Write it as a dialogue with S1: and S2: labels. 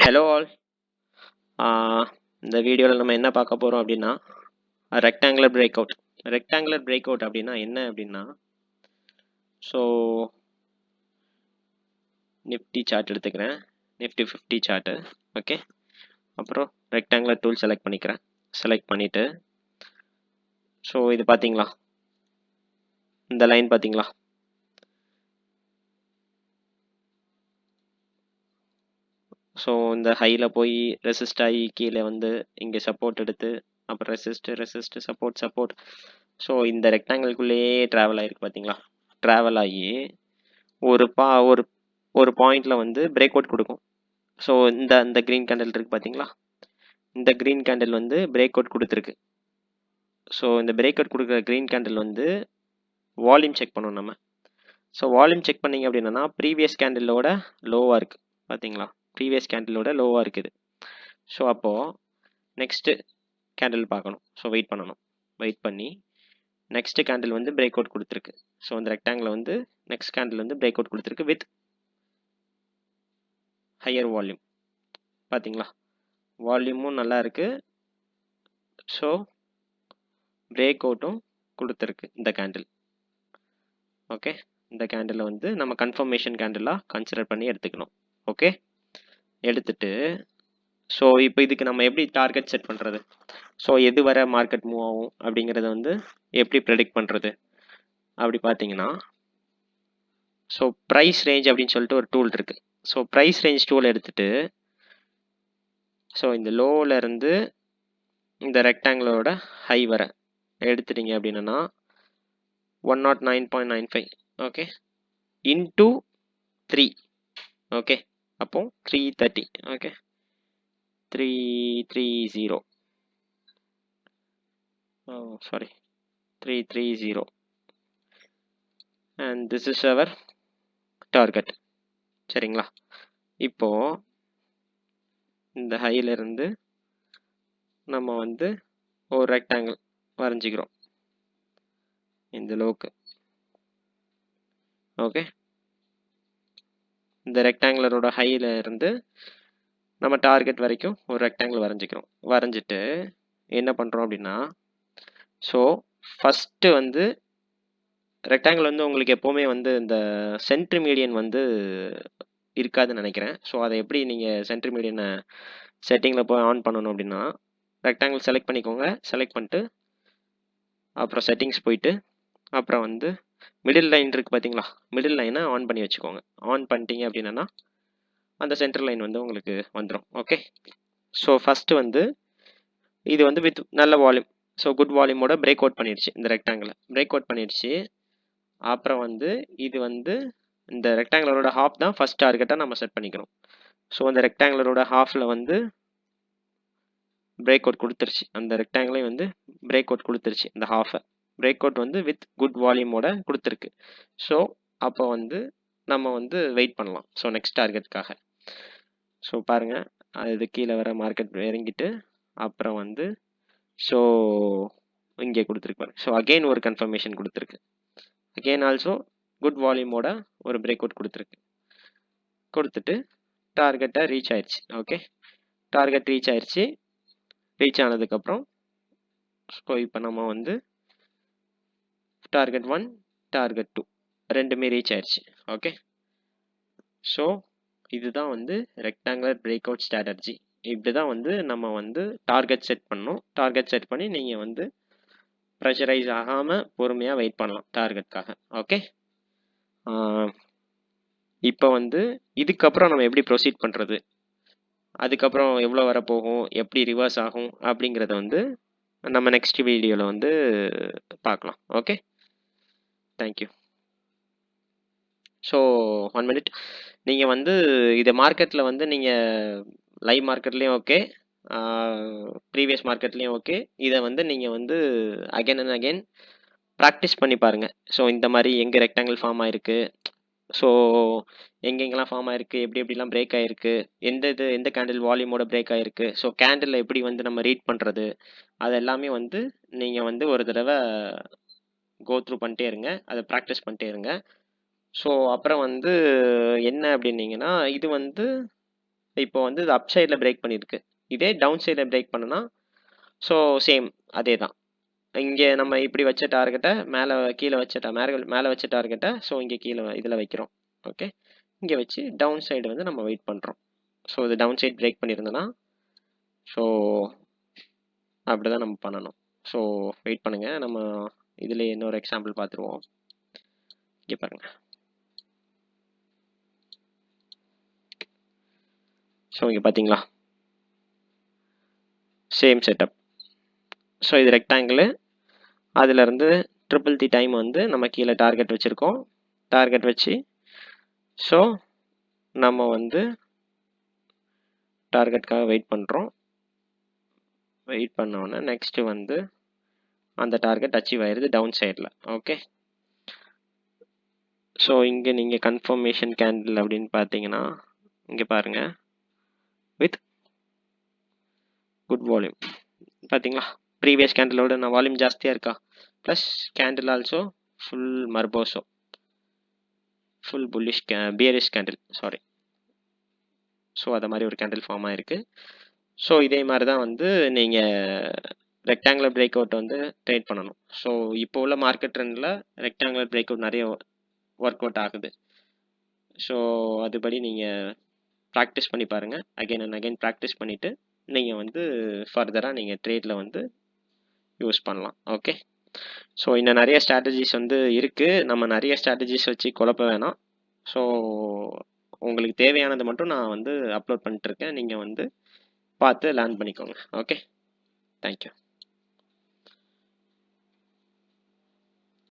S1: Hello all. இந்த வீடியோவில் நம்ம என்ன பார்க்க போகிறோம் அப்படின்னா rectangular break out. Rectangular break out அப்படின்னா என்ன அப்படின்னா, ஸோ நிஃப்டி சார்ட் எடுத்துக்கிறேன், நிஃப்டி 50 சார்ட்டு. ஓகே, அப்புறம் ரெக்டாங்குலர் டூல் செலக்ட் பண்ணிக்கிறேன். செலக்ட் பண்ணிவிட்டு ஸோ இது பார்த்தீங்களா, இந்த லைன் பார்த்தீங்களா, ஸோ இந்த ஹையில் போய் ரெசிஸ்ட் ஆகி கீழே வந்து இங்கே சப்போர்ட் எடுத்து அப்புறம் ரெசிஸ்ட் சப்போர்ட். ஸோ இந்த ரெக்டாங்கிள்குள்ளேயே ட்ராவல் ஆகிருக்கு பார்த்தீங்களா. ட்ராவல் ஆகி ஒரு ஒரு பாயிண்டில் வந்து பிரேக் அவுட் கொடுக்கும். ஸோ இந்த க்ரீன் கேண்டில் இருக்குது பார்த்தீங்களா, இந்த க்ரீன் கேண்டில் வந்து பிரேக் அவுட் கொடுத்துருக்கு. ஸோ இந்த பிரேக் அவுட் கொடுக்குற க்ரீன் கேண்டில் வந்து வால்யூம் செக் பண்ணணும் நம்ம. ஸோ வால்யூம் செக் பண்ணிங்க அப்படின்னா ப்ரீவியஸ் கேண்டிலோட லோவாக இருக்குது பார்த்தீங்களா, ப்ரீவியஸ் கேண்டிலோட லோவாக இருக்குது. ஸோ அப்போது நெக்ஸ்ட்டு கேண்டில் பார்க்கணும். ஸோ வெயிட் பண்ணணும். வெயிட் பண்ணி நெக்ஸ்ட்டு கேண்டில் வந்து பிரேக் அவுட் கொடுத்துருக்கு. ஸோ அந்த ரெக்டாங்கில் வந்து நெக்ஸ்ட் கேண்டில் வந்து பிரேக் அவுட் கொடுத்துருக்கு வித் ஹையர் வால்யூம் பார்த்தீங்களா. வால்யூமும் நல்லா இருக்குது. ஸோ பிரேக் அவுட்டும் கொடுத்துருக்கு இந்த கேண்டில். ஓகே, இந்த கேண்டிலை வந்து நம்ம கன்ஃபர்மேஷன் கேண்டிலாக கன்சிடர் பண்ணி எடுத்துக்கணும். ஓகே, எடுத்துட்டு ஸோ இப்போ இதுக்கு நம்ம எப்படி டார்கெட் செட் பண்ணுறது, ஸோ எது வரை மார்க்கெட் மூவ் ஆகும் அப்படிங்கிறத வந்து எப்படி ப்ரெடிக்ட் பண்ணுறது அப்படி பார்த்தீங்கன்னா, ஸோ ப்ரைஸ் ரேஞ்ச் அப்படின்னு சொல்லிட்டு ஒரு டூல் இருக்குது. ஸோ ப்ரைஸ் ரேஞ்ச் டூல் எடுத்துட்டு ஸோ இந்த லோவிலேருந்து இந்த ரெக்டாங்கிளோட ஹை வர எடுத்துட்டீங்க அப்படின்னா 109.95 ஓகே இன்டூ 3 ஓகே, அப்போ 330 okay 330 sorry 330 and this is our target. சரிங்களா, இப்போ இந்த ஹையிலிருந்து நம்ம வந்து ஒரு ரெக்டாங்கிள் வரைஞ்சிக்கிறோம் இந்த லோக்கு. ஓகே, இந்த ரெக்டாங்குலரோட ஹையில் இருந்து நம்ம டார்கெட் வரைக்கும் ஒரு ரெக்டாங்கிள் வரைஞ்சிக்கிறோம். வரைஞ்சிட்டு என்ன பண்ணுறோம் அப்படின்னா, ஸோ ஃபஸ்ட்டு வந்து ரெக்டாங்கிள் வந்து உங்களுக்கு எப்போவுமே வந்து இந்த சென்ட்ரி மீடியன் வந்து இருக்காதுன்னு நினைக்கிறேன். ஸோ அதை எப்படி நீங்கள் சென்ட்ரி மீடியனை செட்டிங்கில் போய் ஆன் பண்ணணும் அப்படின்னா, ரெக்டாங்கிள் செலக்ட் பண்ணிக்கோங்க. செலக்ட் பண்ணிட்டு அப்புறம் செட்டிங்ஸ் போயிட்டு அப்புறம் வந்து மிடில் லைன் இருக்குது பார்த்தீங்களா, மிடில் லைனை ஆன் பண்ணி வச்சுக்கோங்க. ஆன் பண்ணிட்டீங்க அப்படின்னா அந்த சென்டர் லைன் வந்து உங்களுக்கு வந்துடும். ஓகே, ஸோ ஃபஸ்ட்டு வந்து இது வந்து வித் நல்ல வால்யூம், ஸோ குட் வால்யூமோட பிரேக் அவுட் பண்ணிடுச்சு. இந்த ரெக்டாங்கிளை பிரேக் அவுட் பண்ணிடுச்சு. அப்புறம் வந்து இது வந்து இந்த ரெக்டாங்குலரோட ஹாஃப் தான் ஃபஸ்ட் டார்கெட்டாக நம்ம செட் பண்ணிக்கிறோம். ஸோ அந்த ரெக்டாங்குலரோட ஹாஃபில் வந்து பிரேக் அவுட் கொடுத்துருச்சு. அந்த ரெக்டாங்கிளையும் வந்து பிரேக் அவுட் கொடுத்துருச்சு. இந்த ஹாஃபை பிரேக் அவுட் வந்து வித் குட் வால்யூமோட கொடுத்துருக்கு. ஸோ அப்போ வந்து நம்ம வந்து வெயிட் பண்ணலாம். So next டார்கெட்டுக்காக. ஸோ பாருங்கள், அது கீழே வர மார்க்கெட் இறங்கிட்டு அப்புறம் வந்து ஸோ இங்கே கொடுத்துருக்கு பாருங்க. ஸோ அகெயின் ஒரு கன்ஃபர்மேஷன் கொடுத்துருக்கு. அகெயின் ஆல்சோ குட் வால்யூமோட ஒரு பிரேக் அவுட் கொடுத்துருக்கு. கொடுத்துட்டு டார்கெட்டை ரீச் ஆயிடுச்சு. ஓகே, டார்கெட் ரீச் ஆயிடுச்சு. ரீச் ஆனதுக்கப்புறம் ஸோ இப்போ நம்ம வந்து டார்கெட் 1 டார்கெட் 2 ரெண்டுமே ரீச் ஆயிடுச்சு. ஓகே, ஸோ இதுதான் வந்து ரெக்டாங்குலர் பிரேக் அவுட் ஸ்ட்ராட்டஜி. இப்படி தான் வந்து நம்ம வந்து டார்கெட் செட் பண்ணணும். டார்கெட் செட் பண்ணி நீங்கள் வந்து ப்ரெஷரைஸ் ஆகாமல் பொறுமையாக வெயிட் பண்ணலாம் டார்கெட்காக. ஓகே, இப்போ வந்து இதுக்கப்புறம் நம்ம எப்படி ப்ரொசீட் பண்ணுறது, அதுக்கப்புறம் எவ்வளோ வரப்போகும், எப்படி ரிவர்ஸ் ஆகும் அப்படிங்கிறத வந்து நம்ம நெக்ஸ்ட் வீடியோவில் வந்து பார்க்கலாம். Okay, thank you. ஸோ 1 மினிட், நீங்கள் வந்து இதை மார்க்கெட்டில் வந்து நீங்கள் லைவ் மார்க்கெட்லேயும் ஓகே, ப்ரீவியஸ் மார்க்கெட்லேயும் ஓகே, இதை வந்து நீங்கள் வந்து அகைன் அண்ட் அகைன் ப்ராக்டிஸ் பண்ணி பாருங்கள். ஸோ இந்த மாதிரி எங்கே ரெக்டாங்கிள் ஃபார்ம் ஆகிருக்கு, ஸோ எங்கெங்கெல்லாம் ஃபார்ம் ஆகிருக்கு, எப்படிலாம் பிரேக் ஆகிருக்கு, எந்த கேண்டில் வால்யூமோட பிரேக் ஆகிருக்கு, ஸோ கேண்டில் எப்படி வந்து நம்ம ரீட் பண்ணுறது, அது எல்லாமே வந்து நீங்கள் வந்து ஒரு தடவை கோ த்ரூ பண்ணிட்டே இருங்க, அதை ப்ராக்டிஸ் பண்ணிட்டே இருங்க. ஸோ அப்புறம் வந்து என்ன அப்படின்னீங்கன்னா, இது வந்து இப்போ வந்து இது அப் சைடில் பிரேக் பண்ணியிருக்கு. இதே டவுன் சைடில் பிரேக் பண்ணுனா ஸோ சேம் அதே தான். இங்கே நம்ம இப்படி வச்ச டார்கெட்டை மேலே கீழே வச்ச மேலே வச்ச டார்கெட்டை ஸோ இங்கே கீழே இதில் வைக்கிறோம். ஓகே, இங்கே வச்சு டவுன் சைடு வந்து நம்ம வெயிட் பண்ணுறோம். ஸோ இது டவுன் சைட் பிரேக் பண்ணியிருந்தோன்னா ஸோ அப்படி தான் நம்ம பண்ணணும். ஸோ வெயிட் பண்ணுங்கள், நம்ம இதில் இன்னொரு எக்ஸாம்பிள் பார்த்துருவோம். இங்கே பாருங்கள். ஸோ இங்கே பார்த்தீங்களா, சேம் செட்டப். ஸோ இது ரெக்டாங்கிள், அதிலிருந்து ட்ரிபிள் தி டைம் வந்து நம்ம கீழே டார்கெட் வச்சுருக்கோம். டார்கெட் வச்சு ஸோ நம்ம வந்து டார்கெட்காக வெயிட் பண்ணுறோம். வெயிட் பண்ணோன்னே நெக்ஸ்ட்டு வந்து அந்த டார்கெட் அச்சீவ் ஆயிடுது டவுன் சைடில். ஓகே, ஸோ இங்கே நீங்கள் கன்ஃபர்மேஷன் கேண்டில் அப்படின்னு பார்த்தீங்கன்னா இங்கே பாருங்கள், வித் குட் வால்யூம் பார்த்தீங்களா, ப்ரீவியஸ் கேண்டிலோட நான் வால்யூம் ஜாஸ்தியாக இருக்கா, ப்ளஸ் கேண்டில் ஆல்சோ ஃபுல் மர்போசோ, full bullish bearish candle, sorry. So அதை மாதிரி ஒரு கேண்டில் ஃபார்ம் ஆகிருக்கு. ஸோ இதே மாதிரி தான் வந்து நீங்கள் ரெக்டாங்குலர் பிரேக் அவுட் வந்து ட்ரேட் பண்ணணும். ஸோ இப்போ உள்ள மார்க்கெட் ட்ரெண்டில் ரெக்டாங்குலர் பிரேக் அவுட் நிறைய ஒர்க் அவுட் ஆகுது. ஸோ அதுபடி நீங்கள் ப்ராக்டிஸ் பண்ணி பாருங்கள். அகைன் அண்ட் அகைன் ப்ராக்டிஸ் பண்ணிவிட்டு நீங்கள் வந்து ஃபர்தராக நீங்கள் ட்ரேடில் வந்து யூஸ் பண்ணலாம். ஓகே, ஸோ இன்னும் நிறைய ஸ்ட்ராட்டஜிஸ் வந்து இருக்குது. நம்ம நிறைய ஸ்ட்ராட்டஜிஸ் வச்சு குழப்ப வேணாம். ஸோ உங்களுக்கு தேவையானது மட்டும் நான் வந்து அப்லோட் பண்ணிட்டுருக்கேன். நீங்கள் வந்து பார்த்து லேர்ன் பண்ணிக்கோங்க. Okay, thank you.